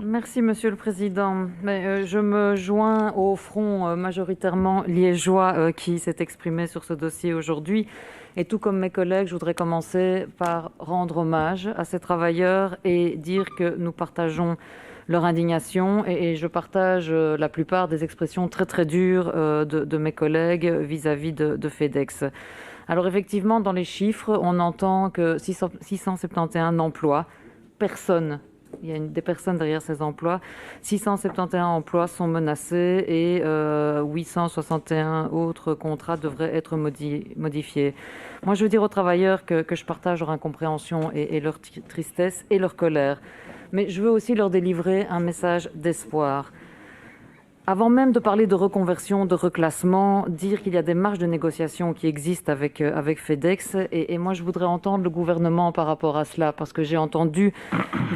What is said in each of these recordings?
Merci, Monsieur le Président. Je me joins au front majoritairement liégeois qui s'est exprimé sur ce dossier aujourd'hui. Et tout comme mes collègues, je voudrais commencer par rendre hommage à ces travailleurs et dire que nous partageons leur indignation et je partage la plupart des expressions très très dures de mes collègues vis-à-vis de FedEx. Alors effectivement, dans les chiffres, on entend que 671 emplois, personne. Il y a des personnes derrière ces emplois. 671 emplois sont menacés et 861 autres contrats devraient être modifiés. Moi, je veux dire aux travailleurs que je partage leur incompréhension et leur tristesse et leur colère. Mais je veux aussi leur délivrer un message d'espoir. Avant même de parler de reconversion, de reclassement, dire qu'il y a des marges de négociation qui existent avec FedEx. Et moi, je voudrais entendre le gouvernement par rapport à cela, parce que j'ai entendu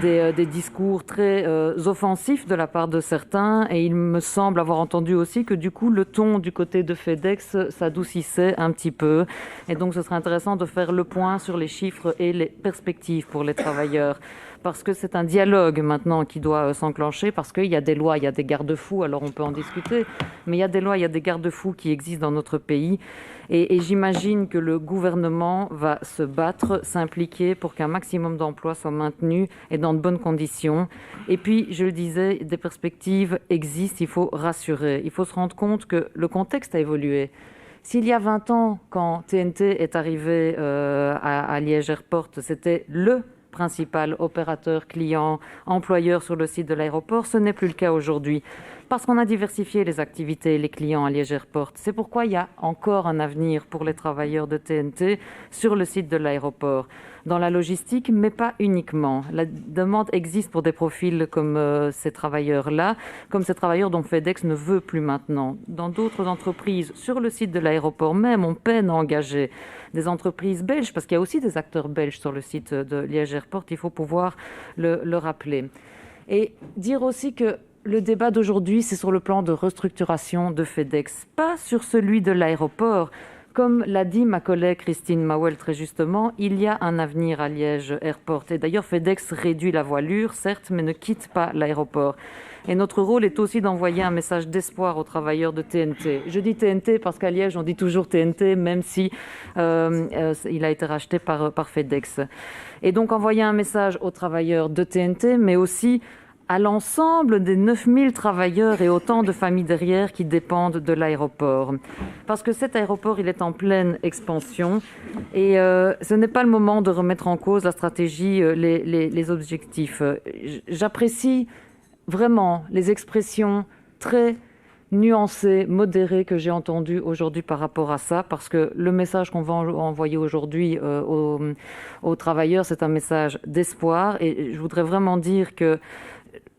des discours très offensifs de la part de certains. Et il me semble avoir entendu aussi que du coup, le ton du côté de FedEx s'adoucissait un petit peu. Et donc, ce serait intéressant de faire le point sur les chiffres et les perspectives pour les travailleurs. Parce que c'est un dialogue maintenant qui doit s'enclencher, parce qu'il y a des lois, il y a des garde-fous, alors on peut en discuter, mais il y a des lois, il y a des garde-fous qui existent dans notre pays, et j'imagine que le gouvernement va se battre, s'impliquer pour qu'un maximum d'emplois soient maintenus et dans de bonnes conditions. Et puis, je le disais, des perspectives existent, il faut rassurer, il faut se rendre compte que le contexte a évolué. S'il y a 20 ans, quand TNT est arrivé à Liège Airport, c'était le principal opérateur, client, employeur sur le site de l'aéroport, ce n'est plus le cas aujourd'hui. Parce qu'on a diversifié les activités et les clients à Liège Airport. C'est pourquoi il y a encore un avenir pour les travailleurs de TNT sur le site de l'aéroport. Dans la logistique, mais pas uniquement. La demande existe pour des profils comme ces travailleurs-là, comme ces travailleurs dont FedEx ne veut plus maintenant. Dans d'autres entreprises, sur le site de l'aéroport même, on peine à engager des entreprises belges, parce qu'il y a aussi des acteurs belges sur le site de Liège Airport, il faut pouvoir le rappeler. Et dire aussi que le débat d'aujourd'hui, c'est sur le plan de restructuration de FedEx, pas sur celui de l'aéroport. Comme l'a dit ma collègue Christine Mauel très justement, il y a un avenir à Liège Airport. Et d'ailleurs, FedEx réduit la voilure, certes, mais ne quitte pas l'aéroport. Et notre rôle est aussi d'envoyer un message d'espoir aux travailleurs de TNT. Je dis TNT parce qu'à Liège, on dit toujours TNT, même si il a été racheté par FedEx. Et donc, envoyer un message aux travailleurs de TNT, mais aussi à l'ensemble des 9000 travailleurs et autant de familles derrière qui dépendent de l'aéroport. Parce que cet aéroport, il est en pleine expansion et ce n'est pas le moment de remettre en cause la stratégie, les objectifs. J'apprécie vraiment les expressions très nuancées, modérées que j'ai entendues aujourd'hui par rapport à ça, parce que le message qu'on va envoyer aujourd'hui aux travailleurs, c'est un message d'espoir. Et je voudrais vraiment dire que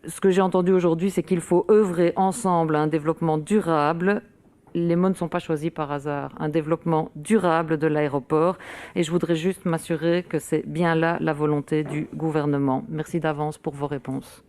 ce que j'ai entendu aujourd'hui, c'est qu'il faut œuvrer ensemble à un développement durable. Les mots ne sont pas choisis par hasard. Un développement durable de l'aéroport. Et je voudrais juste m'assurer que c'est bien là la volonté du gouvernement. Merci d'avance pour vos réponses.